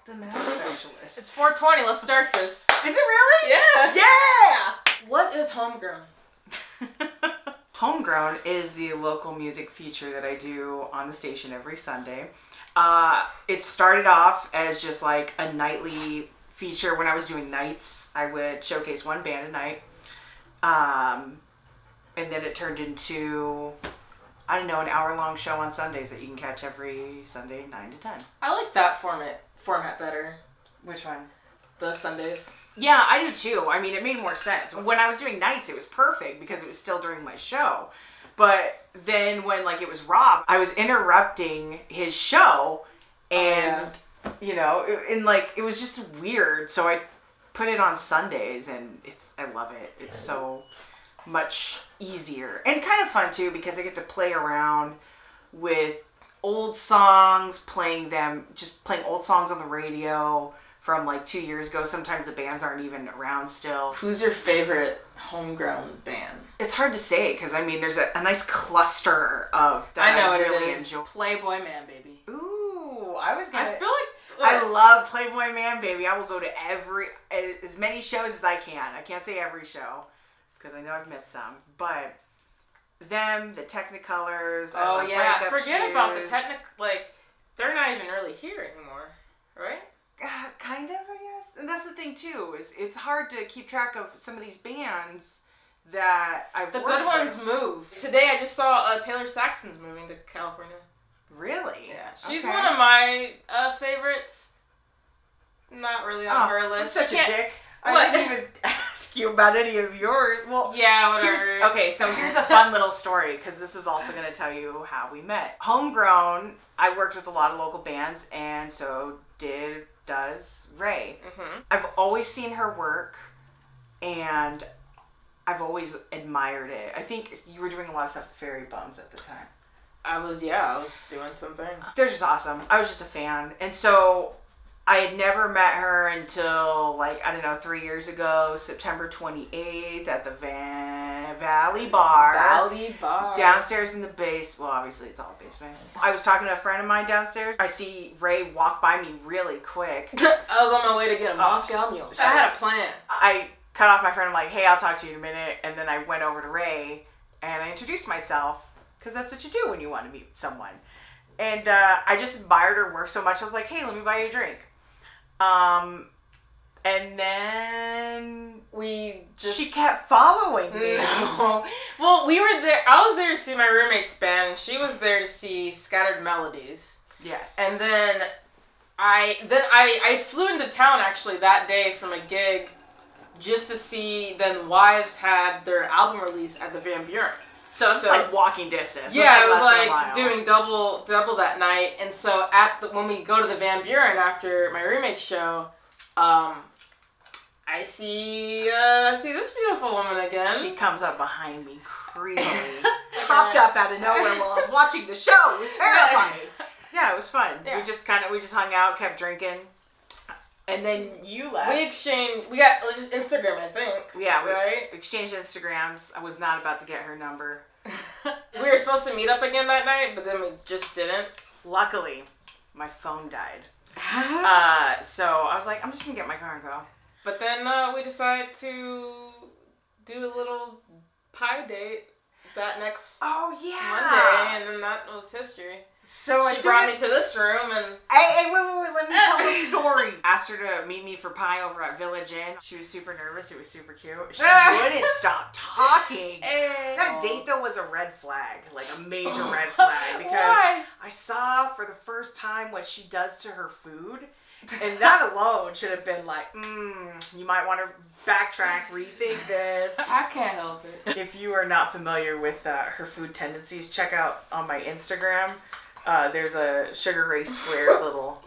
The Mad Specialist. It's 4:20. Let's start this. Is it really? Yeah. Yeah! What is Homegrown? Homegrown is the local music feature that I do on the station every Sunday. It started off as just like a nightly feature. When I was doing nights, I would showcase one band a night. And then it turned into, I don't know, an hour-long show on Sundays that you can catch every Sunday, 9 to 10. I like that format better. Which one? The Sundays. Yeah, I do too. I mean, it made more sense. When I was doing nights, it was perfect because it was still during my show. But then when like it was Rob, I was interrupting his show, and you know, it was just weird. So I put it on Sundays, and I love it. It's so much easier and kind of fun too because I get to play around with old songs, playing old songs on the radio from like 2 years ago. Sometimes the bands aren't even around still. Who's your favorite homegrown band? It's hard to say because I mean there's a nice cluster of that I know I what really it is. enjoy. Playboy Man Baby. Ooh, I was gonna. I feel like I love Playboy Man Baby. I will go to as many shows as I can. I can't say every show because I know I've missed some, but them, the Technicolors. Oh yeah, forget about the Technicolors. like they're not even really here anymore, right? Kind of, I guess. And that's the thing too, is it's hard to keep track of some of these bands that I've The worked good ones with. move. Today I just saw Taylor Saxon's moving to California. Really? Yeah, she's Okay. one of my favorites. Not really on her I'm list. such a dick. What? I didn't even ask you about any of yours. Well, Yeah, whatever. Here's a fun little story because this is also going to tell you how we met. Homegrown, I worked with a lot of local bands, and so does Ray. Mm-hmm. I've always seen her work, and I've always admired it. I think you were doing a lot of stuff with Fairy Bums at the time. I was doing something. They're just awesome. I was just a fan. And so I had never met her until, 3 years ago, September 28th at the Valley Bar. Valley Bar. Downstairs in the base. Well, obviously it's all basement. I was talking to a friend of mine downstairs. I see Ray walk by me really quick. I was on my way to get a Moscow Mule. I had a plan. I cut off my friend. I'm like, hey, I'll talk to you in a minute. And then I went over to Ray and I introduced myself because that's what you do when you want to meet someone. And I just admired her work so much. I was like, hey, let me buy you a drink. And then she kept following me. No. Well, we were there. I was there to see my roommate's band, and she was there to see Scattered Melodies. Yes. And then I flew into town actually that day from a gig just to see. Then Wives had their album release at the Van Buren. So it's like walking distance. Yeah, it was like doing double that night. And so when we go to the Van Buren after my roommate's show, I see this beautiful woman again. She comes up behind me creepily. Popped up out of nowhere while I was watching the show. It was terrifying. Yeah, it was fun. Yeah. We just hung out, kept drinking. And then you left. We got Instagram, I think. Yeah, right? We exchanged Instagrams. I was not about to get her number. We were supposed to meet up again that night, but then we just didn't. Luckily, my phone died. So I was like, I'm just going to get my car and go. But then we decided to do a little pie date that next Monday, and then that was history. So she brought me to this room and... Hey, wait, let me tell the story. Asked her to meet me for pie over at Village Inn. She was super nervous. It was super cute. She wouldn't stop talking. That date, though, was a red flag. Like, a major red flag. Because Why? I saw for the first time what she does to her food. And that alone should have been like, you might want to backtrack, rethink this. I can't help it. If you are not familiar with her food tendencies, check out on my Instagram. There's a Sugar Ray Squared little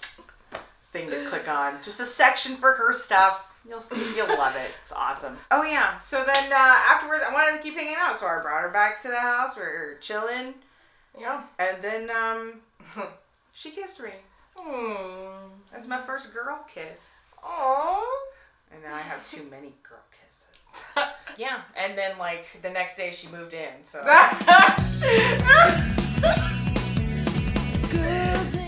thing to click on. Just a section for her stuff. You'll love it. It's awesome. Oh yeah. So then afterwards, I wanted to keep hanging out, so I brought her back to the house. We were chilling. Yeah. And then she kissed me. That's my first girl kiss. Aww. And now I have too many girl kisses. Yeah. And then the next day she moved in. So.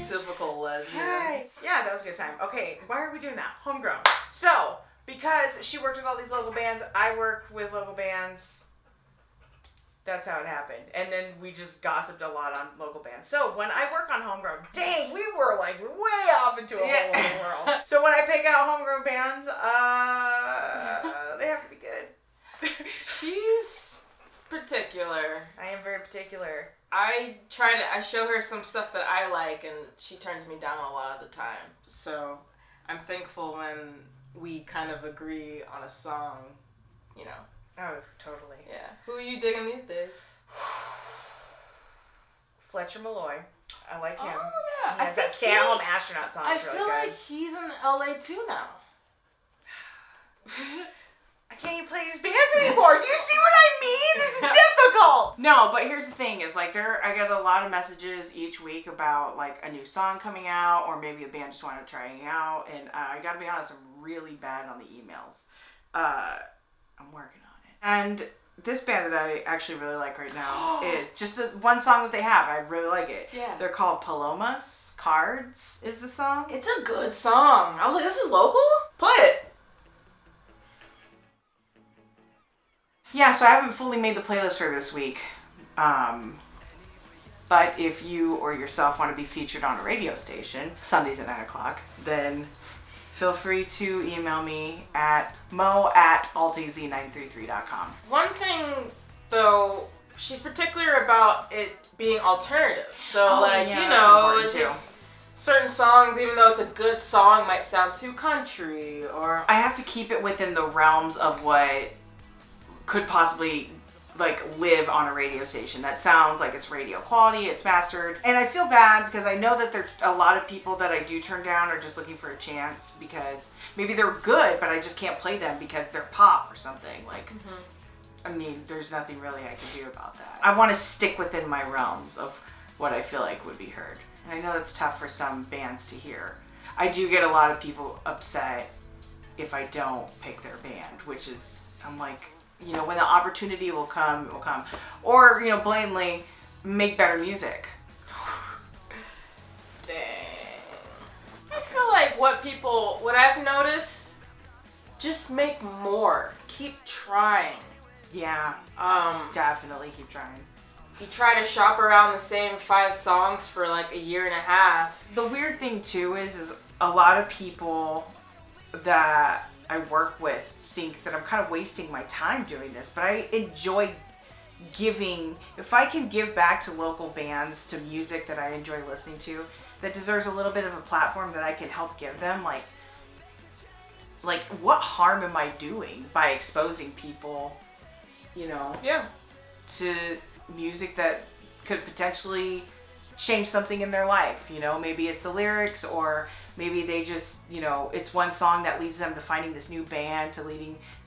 Typical lesbian. Hi. Yeah, that was a good time. Okay, why are we doing that? Homegrown. So, because she worked with all these local bands, I work with local bands. That's how it happened. And then we just gossiped a lot on local bands. So when I work on Homegrown, dang, we were like way off into a whole other world. So when I pick out Homegrown bands, they have to be good. She's particular. I am very particular. I show her some stuff that I like, and she turns me down a lot of the time. So I'm thankful when we kind of agree on a song, you know. Oh, totally. Yeah. Who are you digging these days? Fletcher Malloy. I like him. Oh, yeah. He has that Stay-at-Home Astronaut song. I feel like he's in LA too now. I can't even play these bands anymore. Do you see what I mean? This is difficult. No, but here's the thing is like I get a lot of messages each week about like a new song coming out or maybe a band just wanted to try it out. And I got to be honest, I'm really bad on the emails. I'm working on it. And this band that I actually really like right now is just the one song that they have. I really like it. Yeah. They're called Palomas. Cards is the song. It's a good song. I was like, this is local? Play it. Yeah, so I haven't fully made the playlist for this week. But if you or yourself want to be featured on a radio station, Sundays at 9 o'clock, then feel free to email me at mo@altaz933.com. One thing, though, she's particular about it being alternative. So, it's just certain songs, even though it's a good song, might sound too country, or... I have to keep it within the realms of what could possibly live on a radio station that sounds like it's radio quality, it's mastered. And I feel bad because I know that there's a lot of people that I do turn down are just looking for a chance because maybe they're good, but I just can't play them because they're pop or something. I mean, there's nothing really I can do about that. I want to stick within my realms of what I feel like would be heard. And I know that's tough for some bands to hear. I do get a lot of people upset if I don't pick their band, which is, I'm like, you know, when the opportunity will come, it will come. Or, you know, blatantly make better music. Dang. I feel like what I've noticed, just make more. Keep trying. Yeah. Definitely keep trying. You try to shop around the same 5 songs for like a year and a half. The weird thing too is a lot of people that I work with think that I'm kind of wasting my time doing this, but I enjoy giving. If I can give back to local bands, to music that I enjoy listening to, that deserves a little bit of a platform that I can help give them, like what harm am I doing by exposing people, you know, to music that could potentially change something in their life, you know, maybe it's the lyrics or maybe they just, you know, it's one song that leads them to finding this new band, to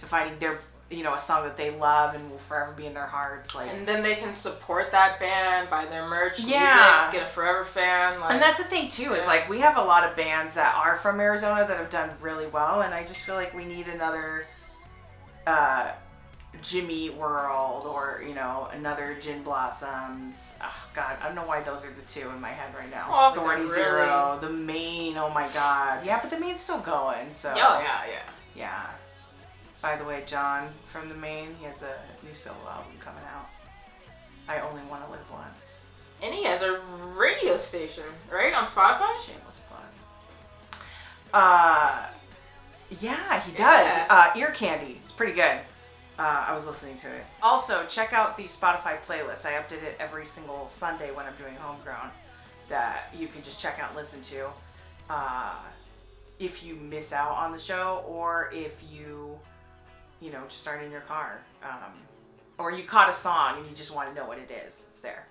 finding their, you know, a song that they love and will forever be in their hearts. And then they can support that band, buy their merch, music, get a forever fan. And that's the thing too, is we have a lot of bands that are from Arizona that have done really well, and I just feel like we need another Jimmy World or, you know, another Gin Blossoms. Oh God, I don't know why those are the two in my head right now. Oh, Thorny really? Zero, The Main, oh my God. Yeah, but The Main's still going, so. Oh, yeah. By the way, John from The Main, he has a new solo album coming out. I Only Want to Live Once. And he has a radio station, right? On Spotify? Shameless plug. Yeah, he does. Yeah. Ear Candy. It's pretty good. I was listening to it. Also, check out the Spotify playlist. I update it every single Sunday when I'm doing Homegrown that you can just check out and listen to if you miss out on the show or if you know, just aren't in your car. Or you caught a song and you just want to know what it is. It's there.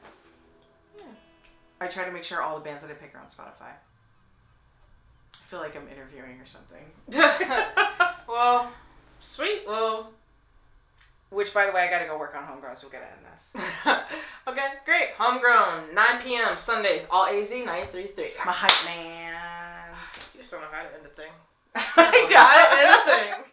Yeah. I try to make sure all the bands that I pick are on Spotify. I feel like I'm interviewing or something. Well, sweet. Well... Which, by the way, I gotta go work on Homegrown, so we'll get in this. Okay, great. Homegrown, 9 p.m. Sundays, all AZ 933. I'm a hype man. You just don't know how to end a thing. I don't. How to end a thing.